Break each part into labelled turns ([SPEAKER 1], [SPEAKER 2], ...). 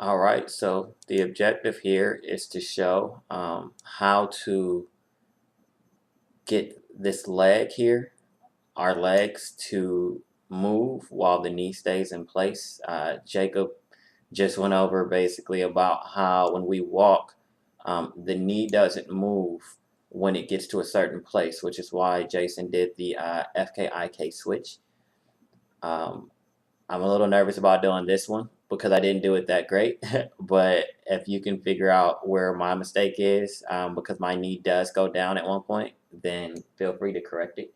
[SPEAKER 1] All right, so the objective here is to show how to get this leg here, our legs, to move while the knee stays in place. Jacob just went over basically about how when we walk, the knee doesn't move when it gets to a certain place, which is why Jason did the FKIK switch. Um, I'm a little nervous about doing this one because I didn't do it that great. But if you can figure out where my mistake is, because my knee does go down at one point, then feel free to correct it.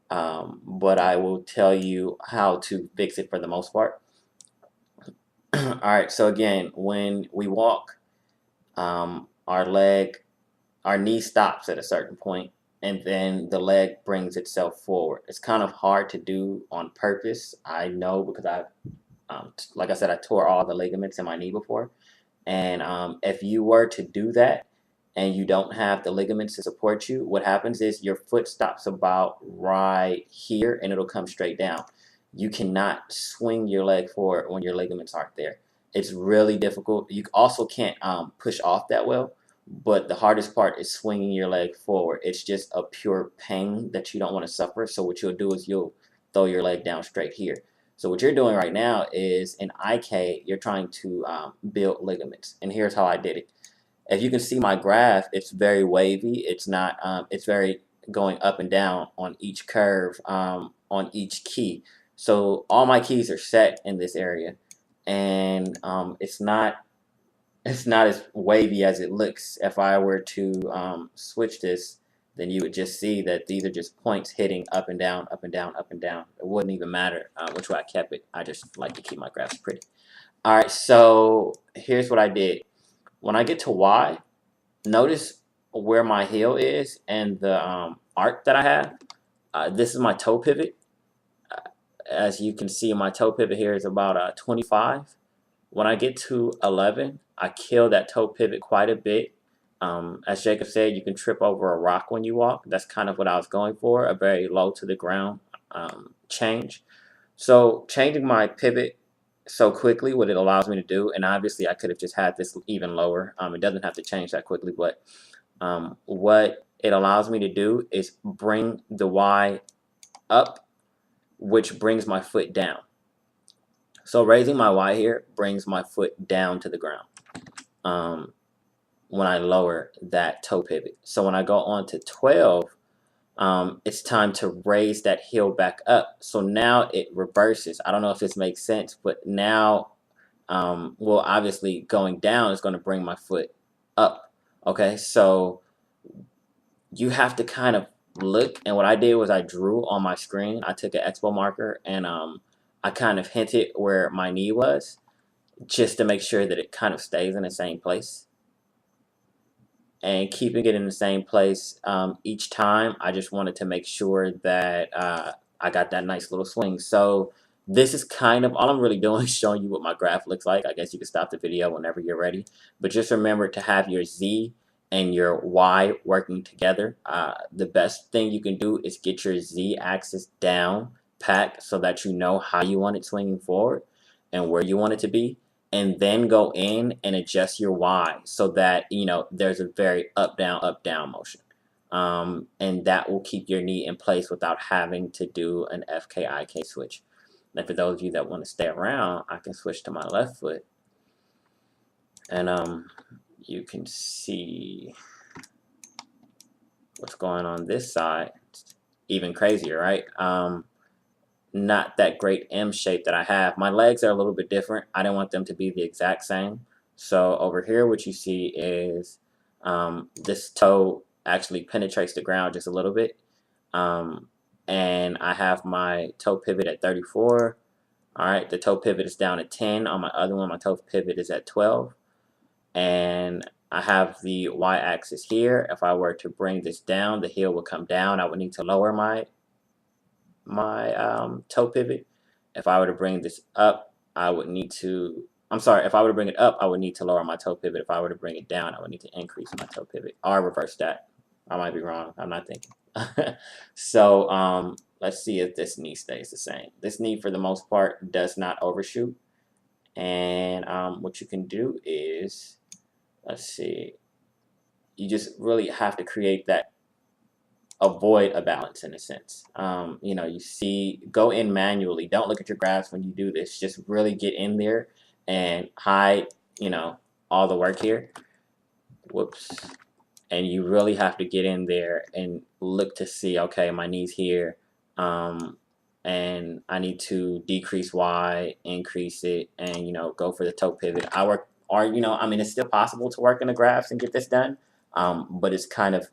[SPEAKER 1] But I will tell you how to fix it for the most part. All right, so again, when we walk, our leg, our knee stops at a certain point, and then the leg brings itself forward. It's kind of hard to do on purpose. I know because like I said, I tore all the ligaments in my knee before. And if you were to do that and you don't have the ligaments to support you, what happens is your foot stops about right here and it'll come straight down. You cannot swing your leg forward when your ligaments aren't there. It's really difficult. You also can't push off that well, but the hardest part is swinging your leg forward. It's just a pure pain that you don't want to suffer. So what you'll do is you'll throw your leg down straight here. So what you're doing right now is in IK, you're trying to build ligaments. And here's how I did it. If you can see my graph, it's very wavy. It's not, it's very going up and down on each curve, on each key. So all my keys are set in this area. And it's not as wavy as it looks. If I were to switch this, then you would just see that these are just points hitting up and down, up and down, up and down. It wouldn't even matter which way I kept it. I just like to keep my graphs pretty. All right, so here's what I did. When I get to Y, notice where my heel is and the arc that I have. This is my toe pivot. As you can see, my toe pivot here is about 25. When I get to 11, I kill that toe pivot quite a bit. As Jacob said, you can trip over a rock when you walk. That's kind of what I was going for, a very low to the ground change. So changing my pivot so quickly, what it allows me to do, and obviously I could have just had this even lower. It doesn't have to change that quickly, but what it allows me to do is bring the Y up, which brings my foot down. So raising my Y here brings my foot down to the ground when I lower that toe pivot. So when I go on to 12, it's time to raise that heel back up. So now it reverses. I don't know if this makes sense, but now, well, obviously going down is going to bring my foot up. Okay, so you have to kind of look. And what I did was I drew on my screen. I took an expo marker and I kind of hinted where my knee was just to make sure that it kind of stays in the same place. And keeping it in the same place each time, I just wanted to make sure that I got that nice little swing. So this is kind of all I'm really doing is showing you what my graph looks like. I guess you can stop the video whenever you're ready. But just remember to have your Z and your Y working together. The best thing you can do is get your Z axis down, pat, so that you know how you want it swinging forward and where you want it to be, and then go in and adjust your Y so that there's a very up down motion, and that will keep your knee in place without having to do an FKIK switch. And for those of you that want to stay around, I can switch to my left foot, and you can see what's going on this side. It's even crazier, right? Not that great M shape that I have. My legs are a little bit different. I didn't want them to be the exact same. So over here, what you see is this toe actually penetrates the ground just a little bit. And I have my toe pivot at 34. All right, the toe pivot is down at 10. On my other one, my toe pivot is at 12. And I have the Y-axis here. If I were to bring this down, the heel would come down. I would need to lower my toe pivot. If I were to bring this up, I would need to, I'm sorry, if I were to bring it up, I would need to lower my toe pivot. If I were to bring it down, I would need to increase my toe pivot or reverse that. I might be wrong. I'm not thinking. So let's see if this knee stays the same. This knee, for the most part, does not overshoot. And what you can do is, let's see, you just really have to create that, avoid a balance in a sense. You know, you see, go in manually. Don't look at your graphs when you do this. Just really get in there and hide, you know, all the work here. Whoops. And you really have to get in there and look to see, okay, my knee's here, and I need to decrease Y, increase it, and, you know, go for the toe pivot. I work, or, you know, I mean, it's still possible to work in the graphs and get this done, but it's kind of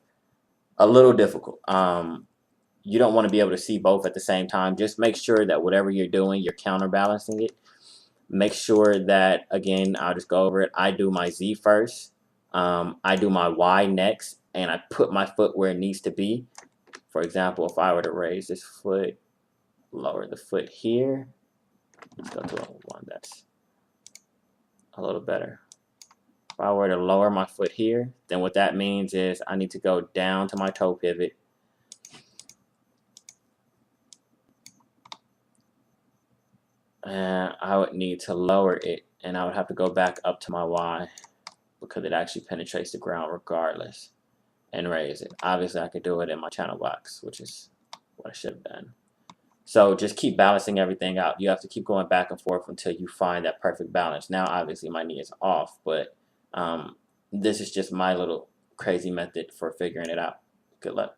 [SPEAKER 1] a little difficult. You don't want to be able to see both at the same time. Just make sure that whatever you're doing, you're counterbalancing it. Make sure that, again, I'll just go over it. I do my Z first. I do my Y next, and I put my foot where it needs to be. For example, if I were to raise this foot, lower the foot here. Let's go to one that's a little better. If I were to lower my foot here, then what that means is I need to go down to my toe pivot. And I would need to lower it, and I would have to go back up to my Y because it actually penetrates the ground regardless, and raise it. Obviously, I could do it in my channel box, which is what I should have done. So just keep balancing everything out. You have to keep going back and forth until you find that perfect balance. Now, obviously, my knee is off, but this is just my little crazy method for figuring it out. Good luck.